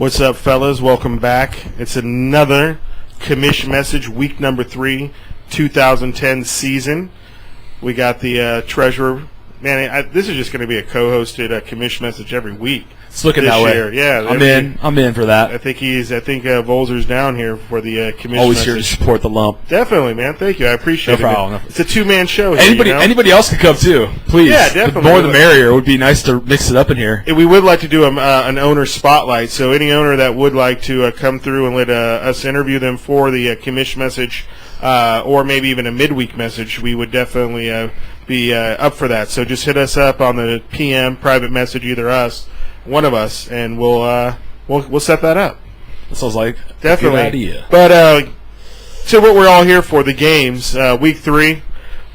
What's up, fellas? Welcome back. It's another Commish message, week number 3, 2010 season. We got the treasurer. Man, this is just going to be a co-hosted Commish message every week. It's looking that way. Yeah, I'm in for that. I think Volzer's down here for the Commish Always message. here to support the lump. Definitely, man. Thank you. I appreciate it. No problem. It's a two-man show here. Anybody else can come too. Please. Yeah, definitely. The more the merrier. It would be nice to mix it up in here. We would like to do an owner spotlight, so any owner that would like to come through and let us interview them for the Commish message, or maybe even a midweek message, we would definitely be up for that. So just hit us up on the PM private message, either us, one of us, and we'll set that up. That sounds like definitely a good idea. But so what we're all here for, the games, week 3.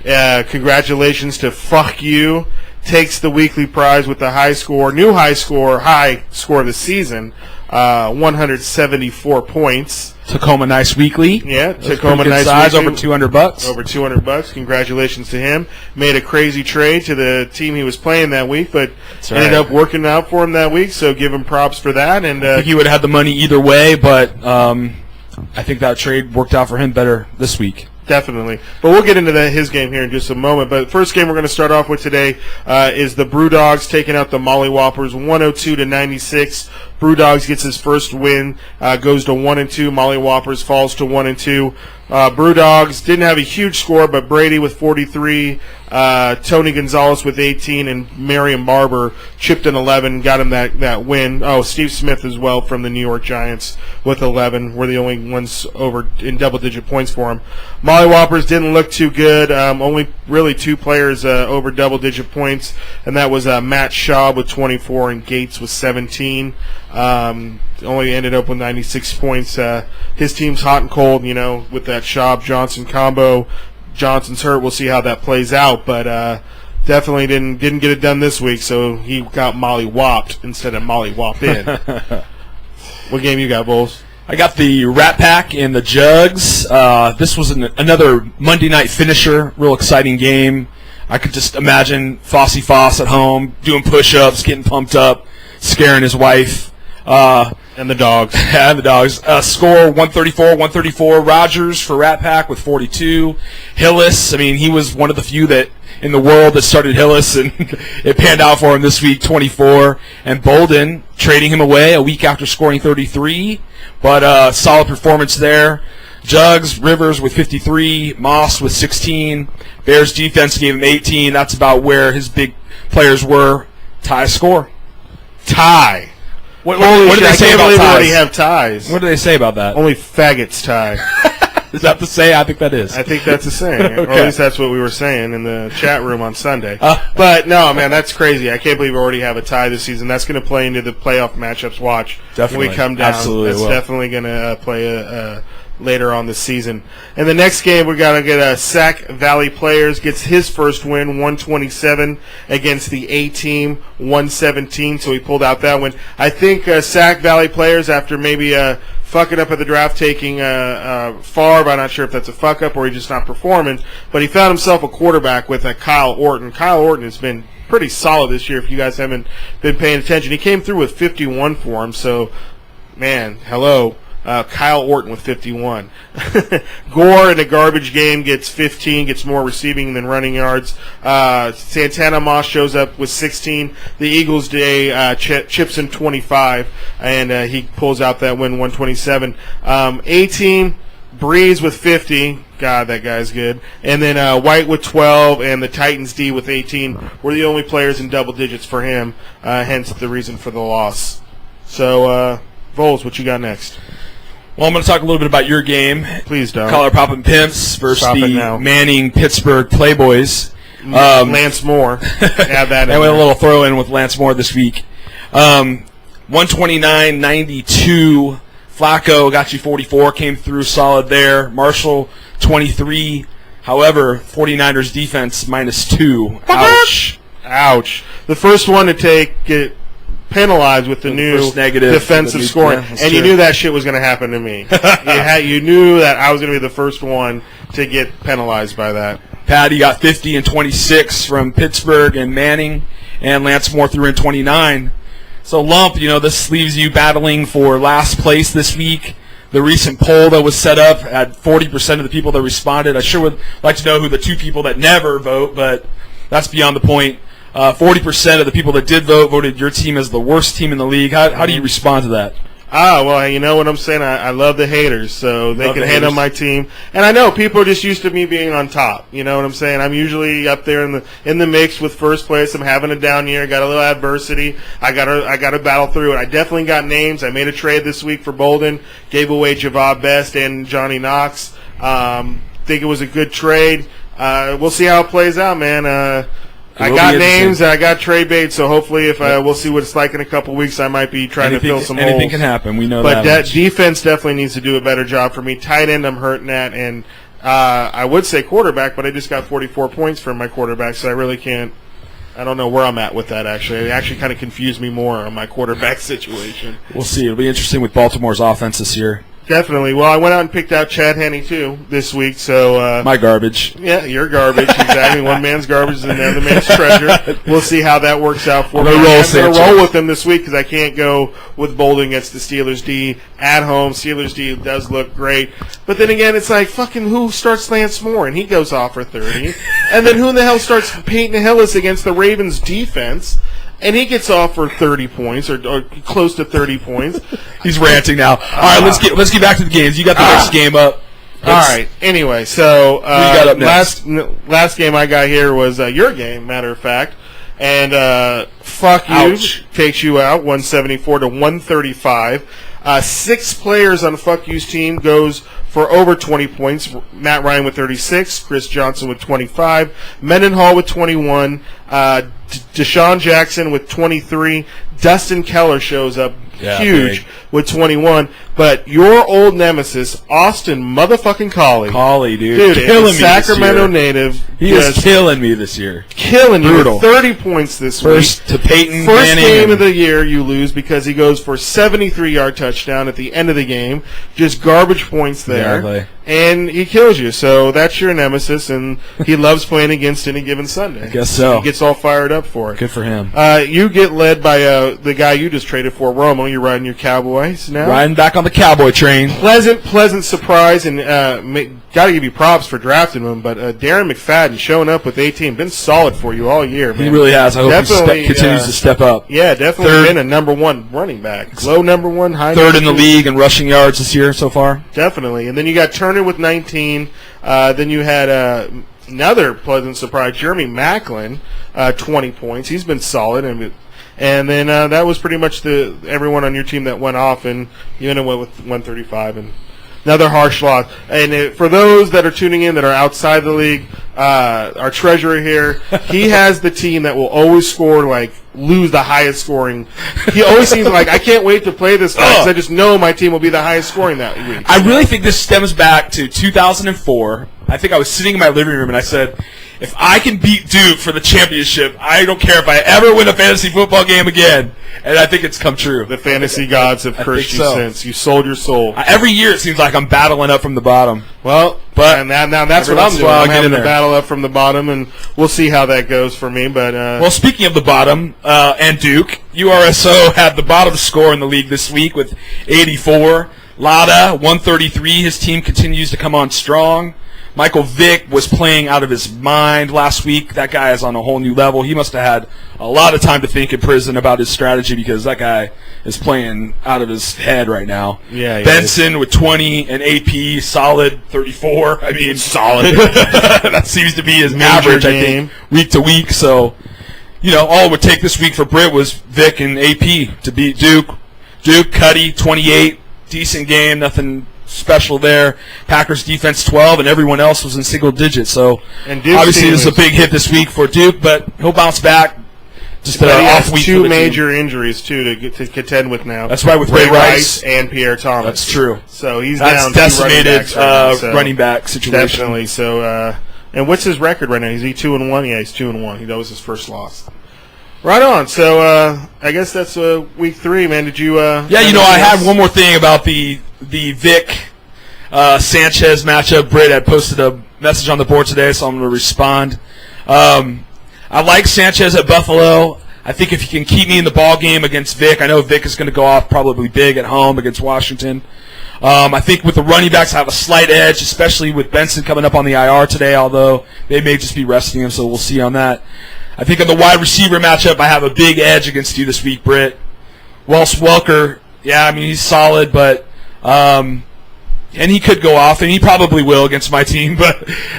Congratulations to Fuck You. Takes the weekly prize with the high score of the season, 174 points. Tacoma Nice Weekly. Yeah, Tacoma Nice size, Weekly. over $200. Over $200. Congratulations to him. Made a crazy trade to the team he was playing that week, but ended up working out for him that week. So give him props for that. And I think he would have had the money either way, but I think that trade worked out for him better this week. Definitely. But we'll get into his game here in just a moment. But the first game we're going to start off with today is the Brewdogs taking out the Mollywoppers, 102-96. Brewdogs gets his first win, goes to 1-2. Mollywoppers falls to 1-2. Brewdogs didn't have a huge score, but Brady with 43, Tony Gonzalez with 18, and Marion Barber chipped in 11, got him that win. Oh, Steve Smith as well from the New York Giants with 11. We're the only ones over in double-digit points for him. Mollywoppers didn't look too good. Only really 2 players over double-digit points, and that was Matt Shaw with 24 and Gates with 17. Only ended up with 96 points. His team's hot and cold, with that Schaub-Johnson combo. Johnson's hurt. We'll see how that plays out, but definitely didn't get it done this week, so he got molly-whopped instead of molly-whopped in. What game you got, Bulls? I got the Rat Pack and the Jugs. This was another Monday night finisher, real exciting game. I could just imagine Fossey Foss at home doing push-ups, getting pumped up, scaring his wife. And the Dogs. And the Dogs. Score 134. Rogers for Rat Pack with 42. Hillis, he was one of the few that in the world that started Hillis, and it panned out for him this week, 24. And Bolden trading him away a week after scoring 33. But solid performance there. Jugs, Rivers with 53. Moss with 16. Bears defense gave him 18. That's about where his big players were. Tie score. Tie. What do they say about ties? We already have ties. What do they say about that? Only faggots tie. Is that the say? I think that is. I think that's the saying. Okay. Or at least that's what we were saying in the chat room on Sunday. But no, man, that's crazy. I can't believe we already have a tie this season. That's going to play into the playoff matchups. Watch. Definitely. When we come down. Absolutely. That's definitely going to play later on this season. In the next game, we're going to get Sac Valley Players gets his first win, 127 against the A team, 117. So he pulled out that win. I think Sac Valley Players, after maybe fucking up at the draft, taking Favre, I'm not sure if that's a fuck up or he's just not performing, but he found himself a quarterback with Kyle Orton. Kyle Orton has been pretty solid this year if you guys haven't been paying attention. He came through with 51 for him, so, man, hello. Kyle Orton with 51. Gore in a garbage game gets 15, gets more receiving than running yards. Santana Moss shows up with 16. The Eagles Day chips in 25, and he pulls out that win, 127. A-Team, Breeze with 50. God, that guy's good. And then White with 12, and the Titans D with 18 were the only players in double digits for him, hence the reason for the loss. So, Vols, what you got next? Well, I'm going to talk a little bit about your game. Please don't. Collar Poppin' Pimps versus the Manning Pittsburgh Playboys. Lance Moore. Add that in. And we had a little throw in with Lance Moore this week. 129-92. Flacco got you 44, came through solid there. Marshall, 23. However, 49ers defense -2. Ouch. Ouch. The first one to get penalized with the new defensive scoring, and you knew that shit was going to happen to me. You knew that I was going to be the first one to get penalized by that. Patty got 50 and 26 from Pittsburgh and Manning, and Lance Moore threw in 29. So, Lump, this leaves you battling for last place this week. The recent poll that was set up had 40% of the people that responded. I sure would like to know who the 2 people that never vote, but that's beyond the point. 40% of the people that did vote voted your team as the worst team in the league. How do you respond to that? Well, you know what I'm saying? I love the haters, so they can hate on my team. And I know people are just used to me being on top. You know what I'm saying? I'm usually up there in the mix with first place. I'm having a down year, got a little adversity. I gotta battle through it. I definitely got names. I made a trade this week for Bolden, gave away Javad Best and Johnny Knox. Think it was a good trade. We'll see how it plays out, man. I got names, I got trade bait, so hopefully we'll see what it's like in a couple weeks. I might be trying to fill some holes. Anything can happen, we know that. But much. Defense definitely needs to do a better job for me. Tight end, I'm hurting at, and I would say quarterback, but I just got 44 points from my quarterback, so I really can't. I don't know where I'm at with that, actually. It actually kind of confused me more on my quarterback situation. We'll see. It'll be interesting with Baltimore's offense this year. Definitely. Well, I went out and picked out Chad Henne, too, this week. So my garbage. Yeah, your garbage. Exactly. One man's garbage is another man's treasure. We'll see how that works out for me. I'm going to roll with them this week because I can't go with Bolden against the Steelers D at home. Steelers D does look great. But then again, it's like, fucking who starts Lance Moore? And he goes off for 30. And then who in the hell starts Peyton Hillis against the Ravens defense? And he gets off for 30 points or close to 30 points. He's ranting now. All right, let's get back to the games. You got the next game up. All right. Anyway, so who you got up next? last game I got here was your game, matter of fact. And fuck you. Ouch. Takes you out 174 to 135. 6 players on Fuck You's team goes for over 20 points. Matt Ryan with 36, Chris Johnson with 25, Mendenhall with 21, Deshaun Jackson with 23, Dustin Keller shows up huge with 21. But your old nemesis, Austin motherfucking Collie, dude, killing me Sacramento native. He is killing me this year. Killing you. 30 points this First week. To Peyton First Manning game of the year you lose because he goes for 73-yard touchdown at the end of the game. Just garbage points there. Exactly. And he kills you. So that's your nemesis, and he loves playing against any given Sunday. I guess so. He gets all fired up for it. Good for him. You get led by the guy you just traded for, Romo. You're riding your Cowboys now. Riding back on the Cowboy train. Pleasant surprise, and got to give you props for drafting him. But Darren McFadden showing up with 18, been solid for you all year, man. He really has. I hope he continues to step up. Yeah, definitely been a number 1 running back. Low number 1, high third number in the 2. league in rushing yards this year so far. Definitely. And then you got Turner with 19. Then you had another pleasant surprise, Jeremy Macklin, 20 points. He's been solid, and then that was pretty much everyone on your team that went off, and you ended up with 135 and another harsh loss. And for those that are tuning in that are outside the league, our treasurer here, he has the team that will always score, lose the highest scoring. He always seems like, I can't wait to play this guy because I just know my team will be the highest scoring that week. I really think this stems back to 2004. I think I was sitting in my living room and I said, if I can beat Duke for the championship, I don't care if I ever win a fantasy football game again. And I think it's come true. The fantasy gods have cursed you since. You sold your soul. Every year it seems like I'm battling up from the bottom. Well, but now that's what I'm doing. I'm having to battle up from the bottom, and we'll see how that goes for me. But well, speaking of the bottom and Duke, URSO had the bottom score in the league this week with 84. Lada, 133. His team continues to come on strong. Michael Vick was playing out of his mind last week. That guy is on a whole new level. He must have had a lot of time to think in prison about his strategy because that guy is playing out of his head right now. Yeah, Benson with 20 and AP, solid 34. I mean, solid. That seems to be his average, I think, week to week. So, all it would take this week for Britt was Vick and AP to beat Duke. Duke, Cuddy, 28. Decent game, nothing special there. Packers defense 12, and everyone else was in single digits. So obviously this is a big hit this week for Duke, but he'll bounce back. Just an off week. 2 major injuries too to contend with now. That's right, with Ray Rice and Pierre Thomas. That's true. So he's down. Decimated running back back situation. Definitely. So and what's his record right now? Is he 2-1? Yeah, he's 2-1. That was his first loss. Right on. So I guess that's week 3, man. Did you? Yeah, I had one more thing about the Vic Sanchez matchup. Britt had posted a message on the board today, so I'm going to respond. I like Sanchez at Buffalo. I think if he can keep me in the ball game against Vic, I know Vic is going to go off probably big at home against Washington. I think with the running backs, I have a slight edge, especially with Benson coming up on the IR today, although they may just be resting him, so we'll see on that. I think in the wide receiver matchup, I have a big edge against you this week, Britt. Welsh Welker, yeah, I mean, he's solid, but and he could go off, and he probably will against my team, but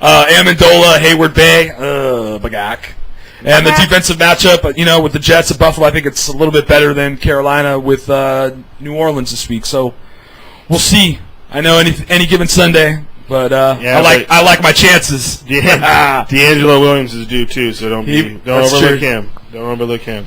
Amendola, Hayward Bay, bagak. And the defensive matchup, with the Jets of Buffalo, I think it's a little bit better than Carolina with New Orleans this week. So we'll see. I know any given Sunday, but I like my chances. Yeah, D'Angelo Williams is due too, so don't overlook him. Don't overlook him.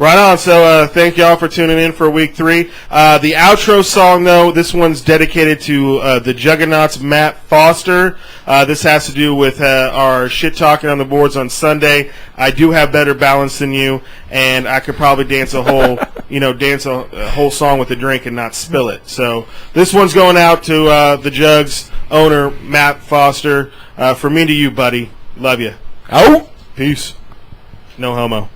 Right on. So thank y'all for tuning in for week 3. The outro song, though, this one's dedicated to the Juggernauts, Matt Foster. This has to do with our shit talking on the boards on Sunday. I do have better balance than you, and I could probably dance a whole, a whole song with a drink and not spill it. So this one's going out to the Jugs owner, Matt Foster. From me to you, buddy. Love you. Oh, peace. No homo.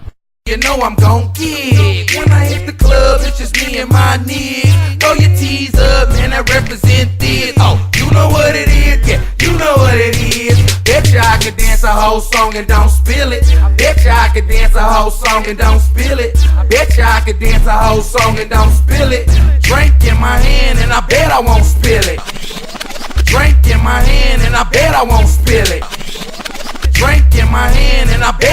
You know I'm gon' get. When I hit the club, it's just me and my niggas. Throw your T's up, man, I represent this. Oh, you know what it is? Yeah, you know what it is. Betcha I could dance a whole song and don't spill it. Betcha I could dance a whole song and don't spill it. Betcha I could dance a whole song and don't spill it. Drink in my hand and I bet I won't spill it. Drink in my hand and I bet I won't spill it. Drink in my hand and I bet